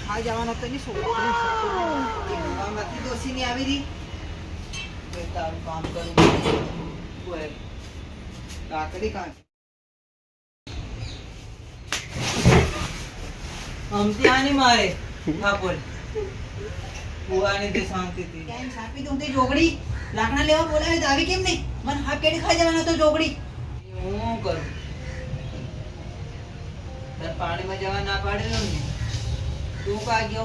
खा जवाना तो नहीं सोती दोषी नहीं आवी रही काम करूँ काकड़ी कहाँ हमती आनी मारे बोल बुआ ने दे शांति थी क्या छापी तुम ते जोगड़ी लाकड़ा लेवा बोला है दावी केम नहीं मन हाथ केड़ी खा जवाना तो जोगड़ी यूं कर तर पानी में जवा ना पाड़े लो तू का गयो